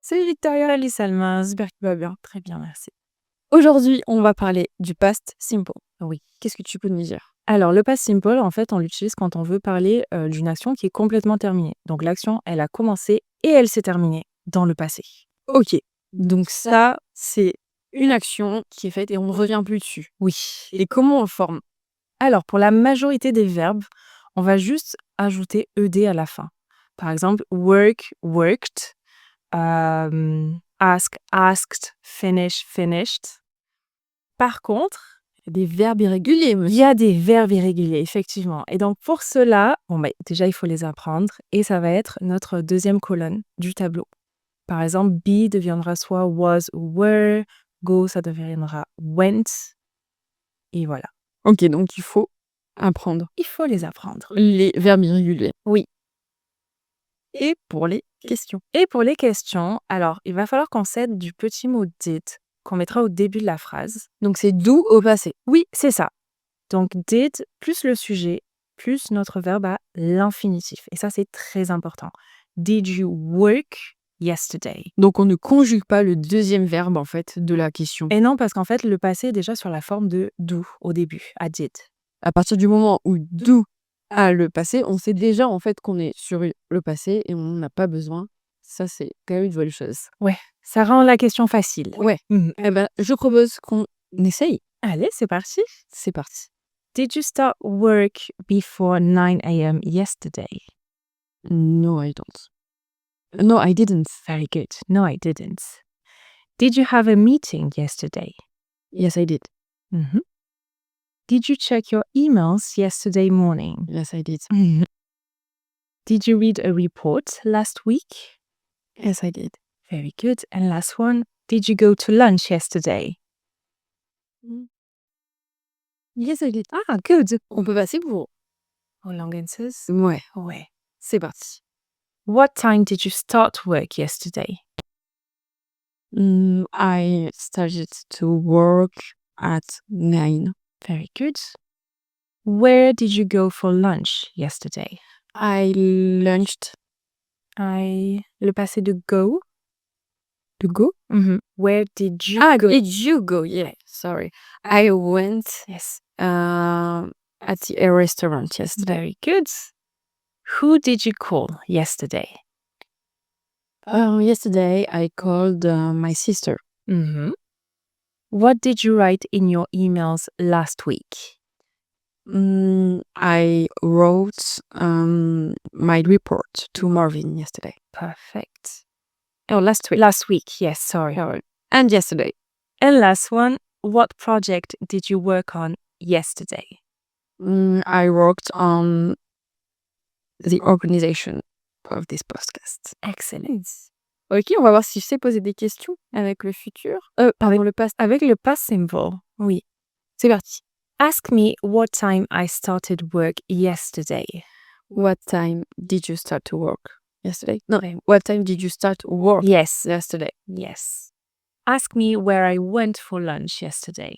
Salut Victoria. Salut Salma, j'espère que tu vas bien. Très bien, merci. Aujourd'hui, on va parler du past simple. Oui. Qu'est-ce que tu peux nous dire? Alors, le past simple, en fait, on l'utilise quand on veut parler d'une action qui est complètement terminée. Donc, l'action, elle a commencé et elle s'est terminée dans le passé. Ok, donc ça, c'est une action qui est faite et on ne revient plus dessus. Oui. Et comment on le forme? Alors, pour la majorité des verbes, on va juste ajouter ed à la fin. Par exemple, work, worked, ask, asked, finish, finished. Par contre, Des verbes irréguliers. il y a des verbes irréguliers, effectivement. Et donc, pour cela, déjà, il faut les apprendre. Et ça va être notre deuxième colonne du tableau. Par exemple, be deviendra soit was ou were. Go, ça deviendra went. Et voilà. Ok, donc il faut apprendre Il faut les apprendre. les verbes irréguliers. Oui. Et pour les questions. Et pour les questions, alors, il va falloir qu'on s'aide du petit mot did qu'on mettra au début de la phrase. Donc c'est do au passé. Oui, c'est ça. Donc, did plus le sujet, plus notre verbe à l'infinitif. Et ça, c'est très important. Did you work yesterday? Donc on ne conjugue pas le deuxième verbe en fait de la question. Et non, parce qu'en fait, le passé est déjà sur la forme de do au début, à did. À partir du moment où do a le passé, on sait déjà en fait qu'on est sur le passé et on n'a pas besoin. Ça, c'est quand même une bonne chose. Ouais, ça rend la question facile. Ouais. Eh ben, je propose qu'on essaye. Allez, c'est parti. C'est parti. Did you start work before 9 a.m. yesterday? No, I don't. No, I didn't. Very good. No, I didn't. Did you have a meeting yesterday? Yes, I did. Mhm. Did you check your emails yesterday morning? Yes, I did. Did you read a report last week? Yes, I did. Very good. And last one, did you go to lunch yesterday? Yes, I did. Ah, good. On peut passer pour Long answers? ouais. Ouais. C'est parti. What time did you start work yesterday? I started to work at 9. Very good. Where did you go for lunch yesterday? I lunched. Le passé de go. To go? Where did you go? Did you go? Yeah, sorry. I went Yes. at a restaurant yesterday. Very good. Who did you call yesterday? Yesterday I called my sister. What did you write in your emails last week? I wrote my report to Marvin yesterday. Perfect. Oh, last week. Last week, yes, sorry. And yesterday. And last one, what project did you work on yesterday? I worked on the organization of this podcast. Excellent. Ok, on va voir si je sais poser des questions avec le futur. Pardon, le past. Avec le past simple, oui. C'est parti. Ask me what time I started work yesterday. What time did you start to work yesterday? No, what time did you start work yesterday? Yes. Ask me where I went for lunch yesterday.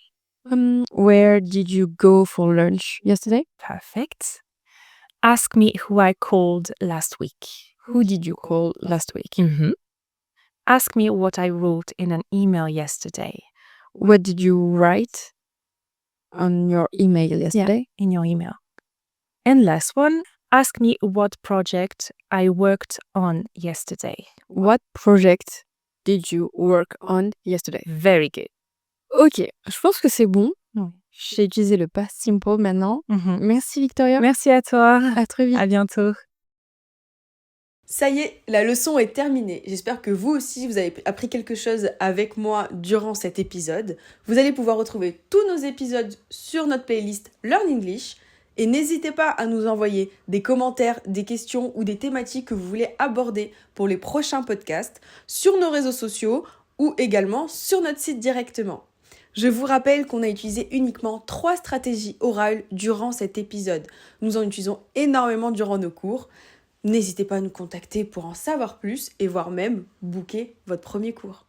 Where did you go for lunch yesterday? Perfect. Ask me who I called last week. Who did you call last week? Ask me what I wrote in an email yesterday. What did you write on your email yesterday? Yeah, in your email. And last one, ask me what project I worked on yesterday. What project did you work on yesterday? Very good. Ok, je pense que c'est bon. J'ai utilisé le past simple maintenant. Merci Victoria. Merci à toi. À très vite. À bientôt. Ça y est, la leçon est terminée. J'espère que vous aussi, vous avez appris quelque chose avec moi durant cet épisode. Vous allez pouvoir retrouver tous nos épisodes sur notre playlist Learn English. Et n'hésitez pas à nous envoyer des commentaires, des questions ou des thématiques que vous voulez aborder pour les prochains podcasts sur nos réseaux sociaux ou également sur notre site directement. Je vous rappelle qu'on a utilisé uniquement 3 stratégies orales durant cet épisode. Nous en utilisons énormément durant nos cours. N'hésitez pas à nous contacter pour en savoir plus et voire même booker votre premier cours.